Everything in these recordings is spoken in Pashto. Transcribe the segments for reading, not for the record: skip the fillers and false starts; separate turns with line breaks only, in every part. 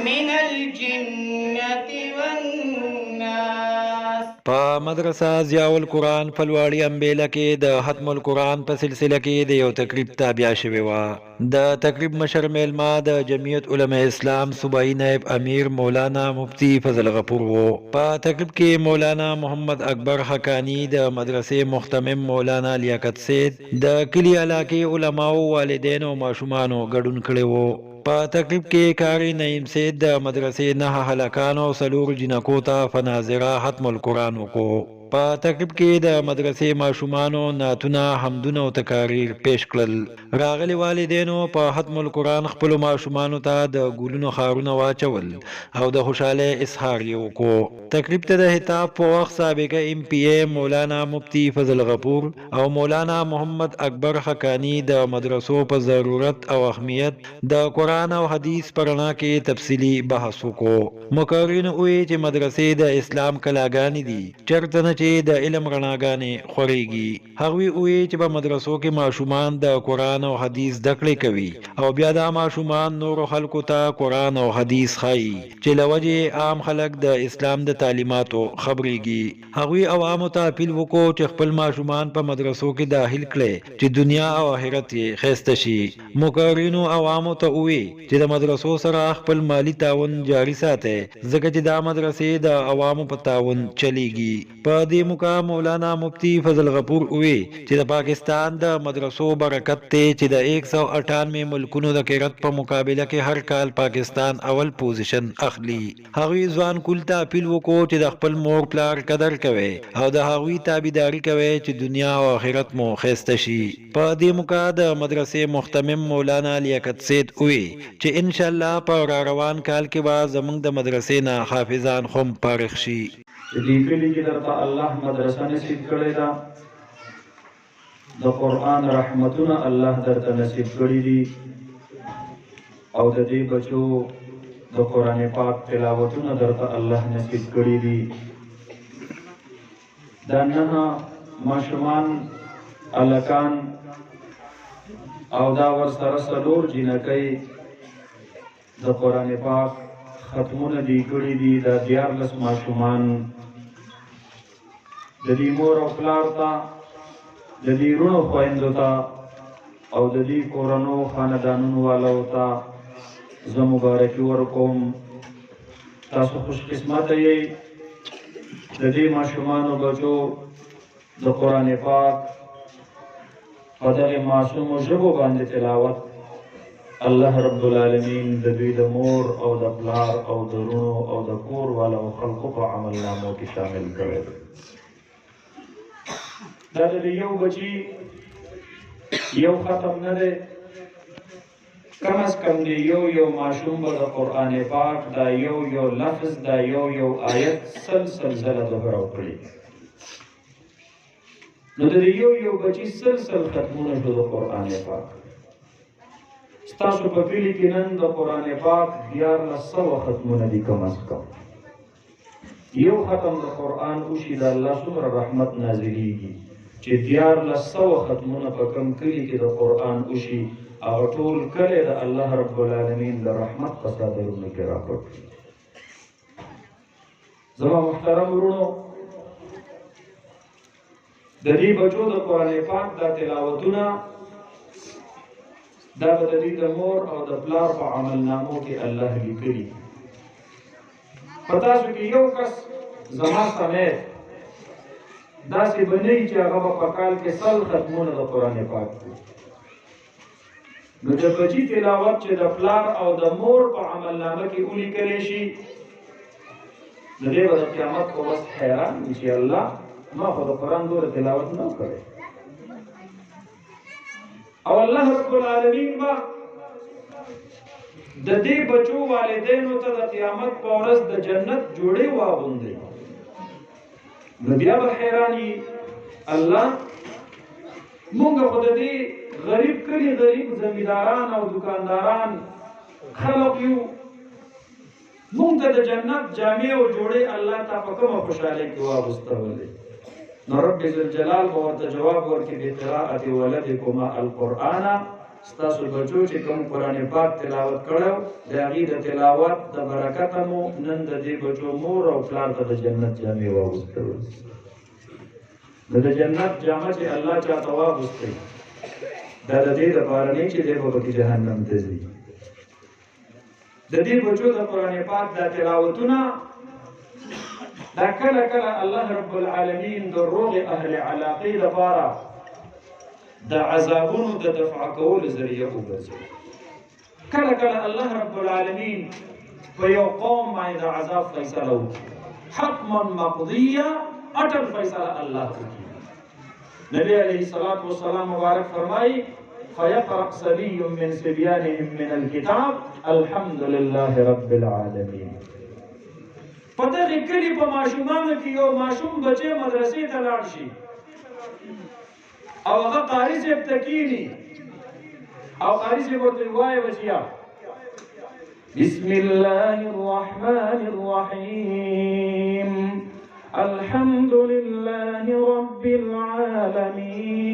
من الجنة والناس.
په مدرسه ضیاء القرآن په لوړی امبیله کې د ختم القرآن په سلسله کې د یو تقریب تابع شوی و. د تقریب مشر میلمه د جمعیت علماء اسلام صوبائی نائب امیر مولانا مفتی فضل غفور وو. په تقریب کې مولانا محمد اکبر حقانی د مدرسې مختمم مولانا لیاقت سید د کلی علاقې علماو والدین او ماشومانو ګډون کړی وو. په تقریب کې کاری نعیم سید د مدرسې نه هلکانو سلور جنکو ته فناظره ختم القرآن وکړو. په تقریب کې د مدرسې ماشومانو نعتونه حمدونه او تقاریر پیش کړل. راغلي والدینو په ختم القرآن خپلو ماشومانو ته د ګلونو خارونه واچول او د خوشحالۍ اظهار یې وکړو. تقریب ته د خطاب په وخت سابقه ایم پی ای مولانا مفتی فضل غفور او مولانا محمد اکبر حقانی د مدرسو په ضرورت او اهمیت د قرآن او حدیث په رڼا کې تفصیلی بحث وکړو. مقررین وویل چې مدرسې د اسلام کلاګانې دي، چېرته نه چې د علم رڼاګانې خورېږي. هغوی وویل چې په مدرسو کې ماشومان د قرآن او حدیث زده کړې کوي او بیا دا ماشومان نورو خلکو ته قرآن او حدیث ښایي چې له وجې عام خلک د اسلام د تعلیماتو خبرېږي. هغوی عوامو ته اپیل وکړو چې خپل ماشومان په مدرسو کې داخل کړي چې دنیا او آخرت یې ښایسته شي. مقررینو عوامو ته وویل چې د مدرسو سره خپل مالی تعاون جاري ساتي ځکه چې دا مدرسې د عوامو په تعاون چلیږي. په دې موقع مولانا مفتی فضل غفور وویل چې د پاکستان د مدرسو برکت دی چې د 198 ملکونو د قرت په مقابله کې هر کال پاکستان اول پوزیشن اخلي. هغوی ځوان کول ته اپیل وکړو چې د خپل مور پلار قدر کوي او د هغوی تابعداري کوي چې دنیا او آخرت مو ښایسته شي. په دې موقع د مدرسې مختمم مولانا لیاقت سید وویل چې ان شاء الله په را روان کال کې به زموږ د مدرسې نه حافظان هم فارغ شي.
دې کلي کې درته الله مدرسه نصیب کړې ده، د قرآن رحمتونه الله درته نصیب کړي دي او د دې بچو د قرآن پاک تلاوتونه درته الله نصیب کړي دي. دا نه ماشومان الکان او دا ورسره څلور جنکۍ د قرآن پاک ختمونه دي کړي دي. دا 14 ماشومان د دې مور او پلار ته، د دې رونو خویندو ته او د دې کورنو خاندانونو والو ته زه مبارکي ورکوم. تاسو خوش قسمته یئ. د دې ماشومانو بچو د قرآن پاک په دغې معصومو ژبو باندې تلاوت الله رب العالمین د دوی د مور او د پلار او د رونو او د کور والو خلقو په عمل نامو کې شامل کړی دی. دا د یو بچي یو ختم نه دی، کم از کم دی یو ماشوم به د قرآن پاک دا یو لفظ دا یو آیت سلسله دوهراو کړي. نو د یو بچي سلسل ختمونه شو د قرآن پاک. ستاسو په کلي کې نن د قرآن پاک 1400 ختمونه دي کم از کم. یو ختم د قرآن وشي د الله څومره رحمت نازلیږي چې 1400 ختمونه په کم کلي کې د قرآن وشي هغه ټول کلی د الله رب العالمین د رحمت په صادرونو کې راپټ. زما محترم ورونو، د دې بچو د قرآن پاک دا تلاوتونه دا به د دې د مور او د پلار په عمل نامو کې الله لیکلي. په تاسو کې یو کس زما سمیت داسې به نه وي چې هغه به په کال کې 100 ختمونه د قرآن پاک کړي. نو د بچي تلاوت چې د پلار او د مور په عمل نامه کې ولیکلی شي، نو دی به د قیامت په ورځ حیران وي چې الله ما خو د قرآن دوره تلاوت نه کړی. او الله رب العالمین به د دې بچو والدینو ته د قیامت په ورځ د جنت جوړې واغوندي. نو بیا به حیران وي الله مونږ خو د دې غریب کلي غریب زمینداران او دکانداران خلق یو، مونږ ته د جنت جامې او جوړې الله ته په کومه خوشحالۍ کې واغوستولې. نو رب ذوالجلال به ورته جواب ورکړي بقراءة ولدکما القرآن ستاسو بچو چې کوم قرآن پاک تلاوت کړو د هغې د تلاوت د برکته مو نن د دې بچو مور او پلار ته د جنت جامې واغوستلو نو د جنت جامه چې الله چاته واغوستی دا د دې دپاره نه چې دی به پکې جهنم ته ځي د دې بچو د قرآن پاک دا تلاوتونه دا کله کله الله رب العالمین د روغ اهل علاقې دپاره د عذابونو د دفع کولو ذریعه وګرځي کله کله الله رب العالمین په یو قوم باندې د عذاب فیصله وکړي حتما مقضیه اټل فیصله الله وکړي نبی علیه الصلاة والسلام مبارک فرمایي فيقرأ صبي من صبيانهم من الكتاب الحمد لله رب العالمين په دغه کلي په ماشومانو کې یو ماشوم بچی مدرسې ته لاړ شي او هغه قاري صاحب ته کښېني او قاري صاحب ورته وایي بچیا بسم الله الرحمن الرحيم الحمد لله رب العالمين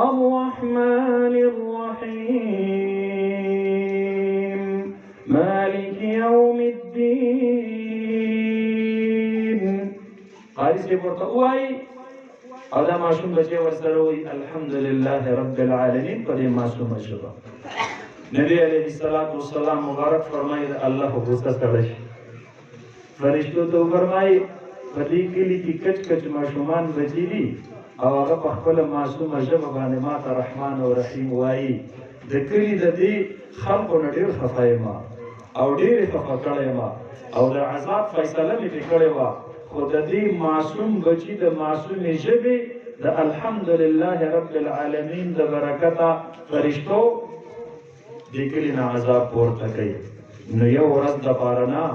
الرحمن الرحيم مالك يوم الدين قاري صاحب ورته وایي او دا معصوم بچی ورسره وایي الحمد لله رب العالمین په دې معصومه ژبه نبی علیه الصلاة والسلام مبارک فرمایي د الله غوسه سړی شي فرشتو ته فرمایي په دې کلي کې کچ کچ معصومان بچي دي او هغه په خپله معصومه ژبه باندې ماته رحمان او رحیم وایي د کلي د دې خلقو نه ډېر خفه یم او ډېرې خفه کړی یم او د عذاب فیصله مې پرې کړې وه خو د دې معصوم بچي د معصومې ژبې د الحمدلله رب العالمین د برکته فرشتو دې کلي نه عذاب پورته کوي نو یو ورځ دپاره نه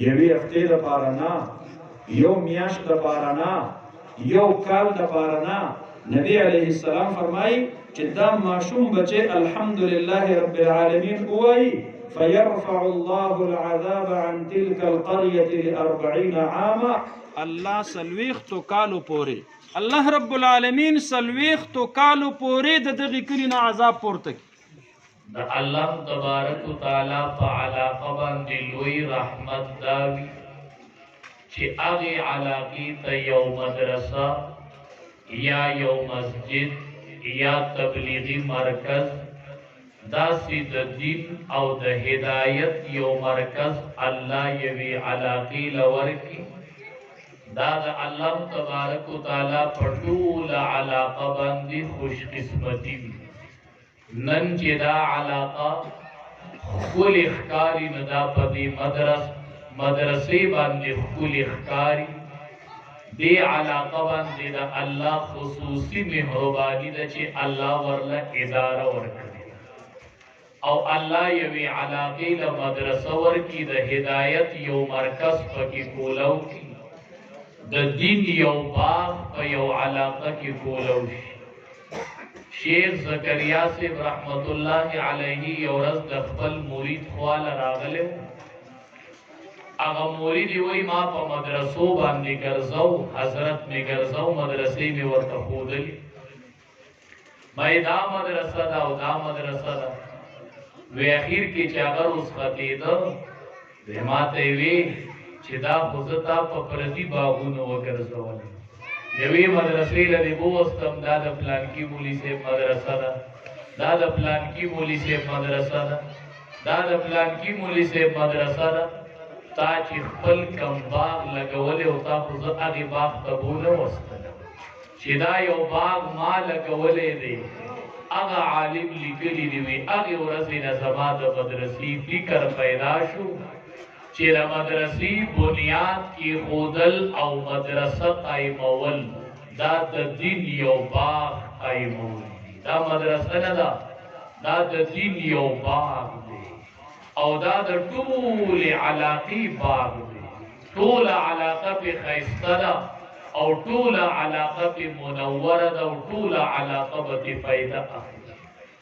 یوې هفتې دپاره نه یو میاشت دپاره نه یو کال دپاره نه نبی علیه السلام فرمایي چې دا معصوم بچی الحمدلله رب العالمین ووایي فيرفع الله العذاب عن تلك القرية ل40 عاما الله سلويختو کالو پورې الله رب العالمین سلويختو کالو پورې د دغه کلي نه عذاب پورته کړي
د الله تبارک وتعالى په علاقه باندې لوی رحمت داوي چې هغه علاقې ته یو مدرسه یا یو مسجد یا تبلیغی مرکز داسی د دین او د هدایت یو مرکز الله یوی علاقی لورکی دا د الله تبارک وتعالى په ټول علاقه باندې خوش قسمتی نن چې دا علاقه خپل ښکاری نه دا په دې مدرسې باندې خپل ښکاری دې علاقه باندې د الله خصوصي مهرباني ده چې الله ورله اداره ورکړي او الله یوی علاقی له مدرسه ورکی د هدایت یو مرکز پکې کولو کی د دین یو باغ په یو علاقه کې کولو شي شیخ زکریا صاحب رحمت الله علیه یو ورځ د خپل مرید خواله راغلی هغه مرید وی ما په مدرسو باندې ګرځاو حضرت می ګرځاو مدرسې می ورته ښودلې ما دا مدرسه ده او دا مدرسه ده وی اخیر کې چې هغه رخصتېده وی ما ته وی چې دا خو زه تا په پردي باغونو وګرځولې یوې مدرسې له دې بوستم دا د پلانکي مولي صاحب مدرسه ده دا د پلانکي مولي صاحب مدرسه ده دا د پلانکي مولي صاحب مدرسه ده تا چې خپل کم باغ لګولې او تا خو زه هغې باغ ته بونه وستلم چې دا یو باغ ما لګولی دی هغه عالم لیکلی دی وی هغې ورځې نه زما د مدرسې فکر پیدا شو چې د مدرسې بنیاد کېښودل او مدرسه قایمول دا د دین یو باغ قایمول دا مدرسه نه ده دا د دین یو باغ دی او دا د ټولې علاقې باغ دی ټوله علاقه پې ښایسته ده او ټوله علاقه پې منوره ده او ټوله علاقه به ترې فایده اخلي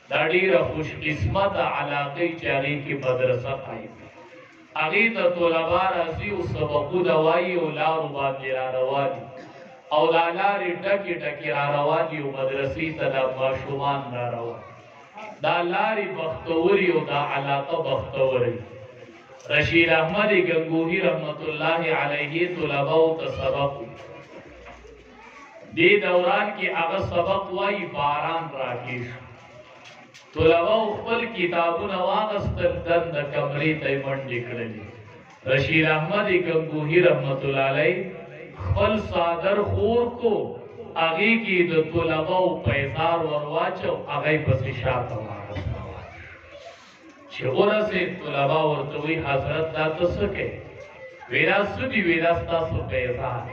دا ډېره خوش قسمته علاقې چې هغې کې مدرسه قایم هغې ته طلبا راځي او سبقونه وایي او لارو باندې را روان دي او دا لارې ډکې ډکې را روان دي او مدرسې ته دا ماشومان را روان دا لارې بختوري او دا علاقه بختوري رشید احمد گنگوہی رحمت الله علیه طلباو ته سبق دی دوران کې هغه سبق وای باران راکېش طلباو خپل کتابونه واغستل دند کمرې ته منډې کړلې رشید احمد گنگوہی رحمت الله علیه خپل صادر خور کو هغه کې د طلباو پیسار ورواچو هغه پسې شاته واغسته چې ورسې طلبا ورته وی حضرت دا تاسو کې ویرا سودی ویرا تاسو پیسار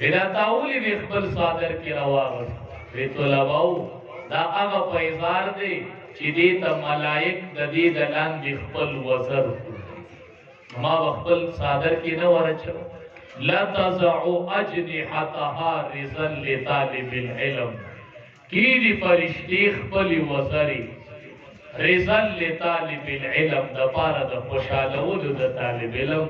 ویرا تاولی دی خپل صادر کې راوغست وی طلباو دا هغه پیسار دی چې دې ته ملائک د دې د لاندې خپل وزر ما خپل صادر کې نه ورچو لا تزعوا اجنحتها رزا لطالب العلم کی دی فرشتي خپل وزري رزا لطالب العلم د پاره د خوشالولو د طالب علم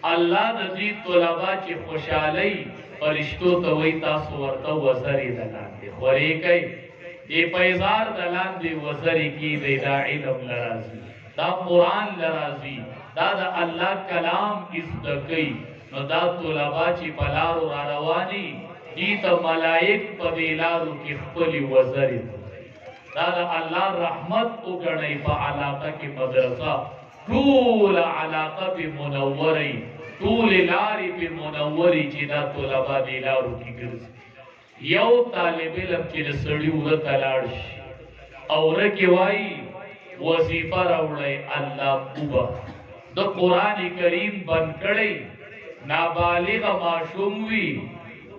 الله د دې طلبا چې خوشالي فرشتو ته وای تاسو ورته وزري دلاندې خوري کوي دې پیزار دلاندې وزري کی دی دا علم لرازي دا قران لرازي دا د الله کلام ازدکي نو دا طلبا چې بلارو را رواني دي ته ملائک په دلارو کې خپل وزري دا الله رحمت وګڼي په علاقه کې مدرسه ټول علاقه به منوري ټول لاري به منوري چې دا طلبا دلارو کې ګرځي یو طالب علم چې سړی ورته لاړ شي او رکه وای وظیفه راوړی الله کوبه د قران کریم بن کړي نابالغ معصوم وی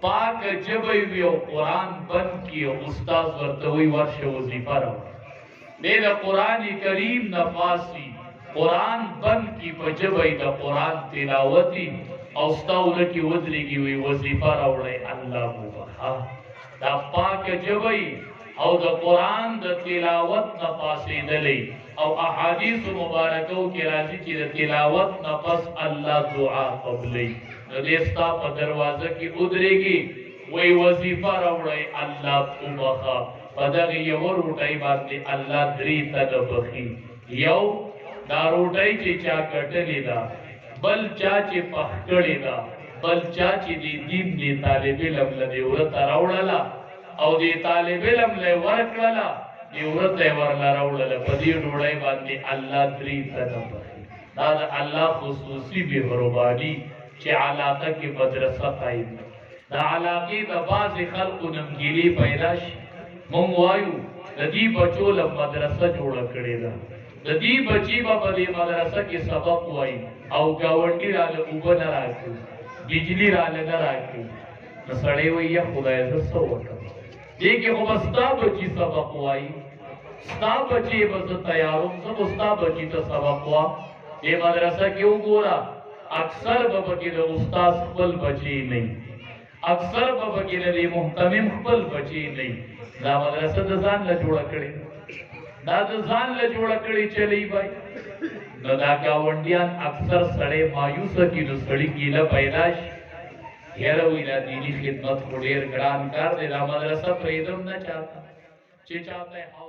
پاک جبوی وی او قرآن بند کی استاد ورتوی ورش وظیفه را دے دا قرآن کریم نفاسی قرآن بند کی پجبوی دا قرآن تلاوتی او استاولکی ودری کی وی وظیفه را وڑی اللہ مبخا دا پاک جبوی او دا قرآن دا تلاوت نفاسی دلی او احادیث مبارکو کی راضی چی دا تلاوت نفس اللہ دعا قبلی دستا په دروازه کې ودرېږي وای وظیفه راوړی الله وبخا په دغه یو روټۍ باندې الله درې ته بخي یو دا روټۍ چې چا کټلې ده بل چا چې پخ کړې ده بل چا چې دین دی طالب علم له ورته راوړله او دی طالب علم له ورکړله دی ورته ورلا راوړله په دې ډوړۍ باندې الله درې ته بخي دا الله خصوصي به قرباني چې علاقه کې مدرسه قائم دا علاقه د باز خلکو نمګيلي پیدا شي مونږ وایو د دې بچو له مدرسه جوړه کړې ده د دې بچي په دې مدرسه کې سبق وایي او گاونډي را له وګ نه راځي بجلی را له نه راځي نو سړی وایي خدای زه څه وکړم دې کې خو مستا بچي سبق وایي ستا بچي به تیاروم زه مستا بچي ته سبق وا دې مدرسه کې وګوره اکثر بابا د استاد خپل بچی نه اکثر بابا د محتمم خپل بچی نه دا مدرسه د ځان له جوړ کړي دا د ځان له جوړ کړي چلی بای نو دا گاونډیان اکثر سړی مایوس کی نو سړی کیله پیدا شي یاره وی دا دینی خدمت خو ډیر ګران کار دی دا مدرسه پرېدم نه چاته چې چاته